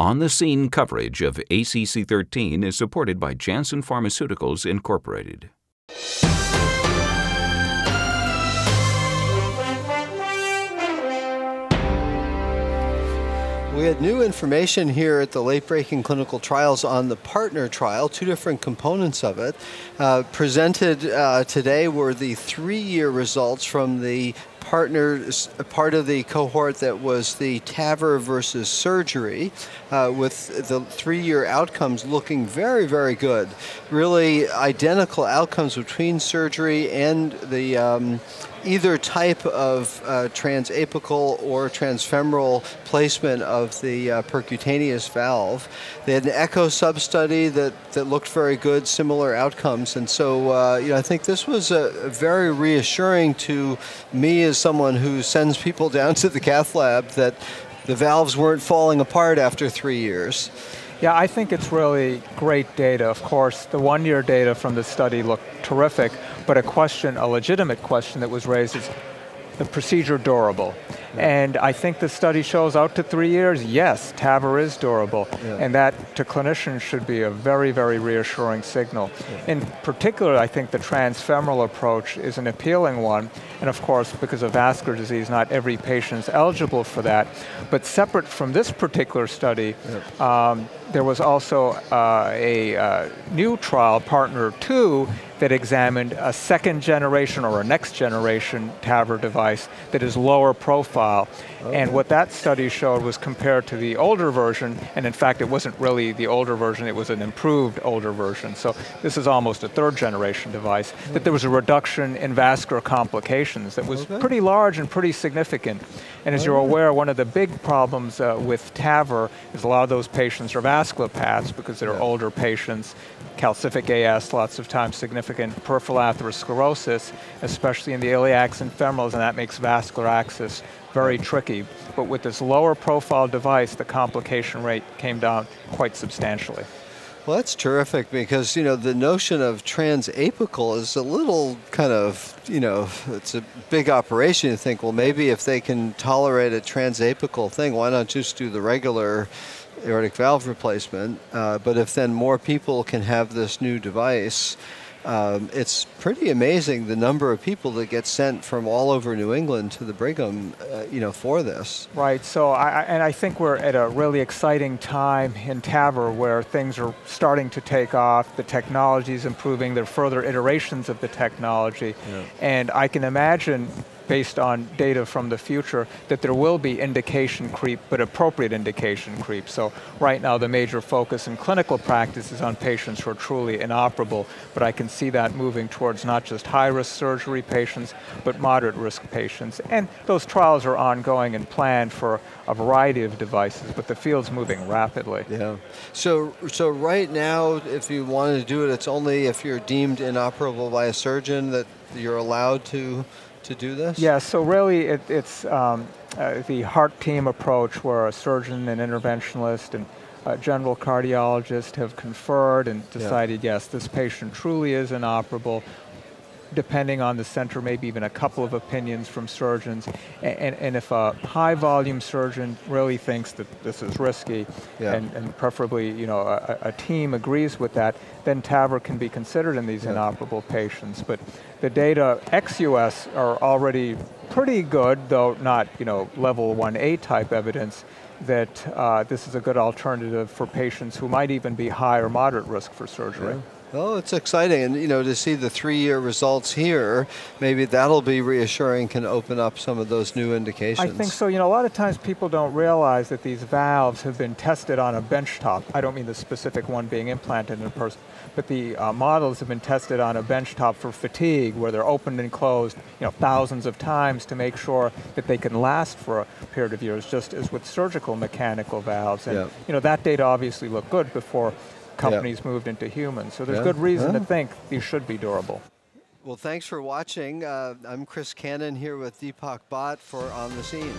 On-the-scene coverage of ACC.13 is supported by Janssen Pharmaceuticals, Incorporated. We had new information here at the late-breaking clinical trials on the PARTNER trial, two different components of it. Presented today were the 3-year results from the PARTNER's part of the cohort that was the TAVR versus surgery, with the 3-year outcomes looking very, very good. Really identical outcomes between surgery and the either type of transapical or transfemoral placement of the percutaneous valve. They had an echo sub-study that looked very good, similar outcomes. And so I think this was very reassuring to me as someone who sends people down to the cath lab that the valves weren't falling apart after 3 years. Yeah, I think it's really great data. Of course, the 1-year data from the study looked terrific, but a legitimate question that was raised is the procedure durable? And I think the study shows out to 3 years, yes, TAVR is durable. Yeah. And that to clinicians should be a very, very reassuring signal. Yeah. In particular, I think the transfemoral approach is an appealing one. And of course, because of vascular disease, not every patient is eligible for that. But separate from this particular study, there was also a new trial, PARTNER 2, that examined a second generation or a next generation TAVR device that is lower profile. Okay. And what that study showed was compared to the older version, and in fact it wasn't really the older version, it was an improved older version. So this is almost a 3rd generation device, that there was a reduction in vascular complications that was pretty large and pretty significant. And as you're aware, one of the big problems with TAVR is a lot of those patients are vasculopaths because they're older patients, calcific AS, lots of times significant peripheral atherosclerosis, especially in the iliacs and femorals, and that makes vascular access very tricky. But with this lower profile device, the complication rate came down quite substantially. Well, that's terrific because, the notion of transapical is a little kind of, it's a big operation. You think, well, maybe if they can tolerate a transapical thing, why not just do the regular aortic valve replacement? But if then more people can have this new device, it's pretty amazing the number of people that get sent from all over New England to the Brigham, for this. Right. So, I think we're at a really exciting time in TAVR where things are starting to take off. The technology is improving. There are further iterations of the technology, and I can imagine, based on data from the future, that there will be indication creep, but appropriate indication creep. So right now the major focus in clinical practice is on patients who are truly inoperable, but I can see that moving towards not just high-risk surgery patients, but moderate-risk patients. And those trials are ongoing and planned for a variety of devices, but the field's moving rapidly. Yeah. So right now, if you wanted to do it, it's only if you're deemed inoperable by a surgeon that you're allowed to do this? Yeah, so really it's the heart team approach where a surgeon, an interventionalist, and a general cardiologist have conferred and decided, yes, this patient truly is inoperable. Depending on the center, maybe even a couple of opinions from surgeons. And if a high-volume surgeon really thinks that this is risky, and preferably a team agrees with that, then TAVR can be considered in these inoperable patients. But the data ex-US are already pretty good, though not level 1A type evidence, that this is a good alternative for patients who might even be high or moderate risk for surgery. Oh, it's exciting, and to see the 3-year results here, maybe that'll be reassuring, can open up some of those new indications. I think so. A lot of times people don't realize that these valves have been tested on a benchtop. I don't mean the specific one being implanted in a person, but the models have been tested on a benchtop for fatigue, where they're opened and closed, thousands of times to make sure that they can last for a period of years, just as with surgical mechanical valves. And that data obviously looked good before companies moved into humans. So there's good reason to think these should be durable. Well, thanks for watching. I'm Chris Cannon here with Deepak Bhatt for On the Scene.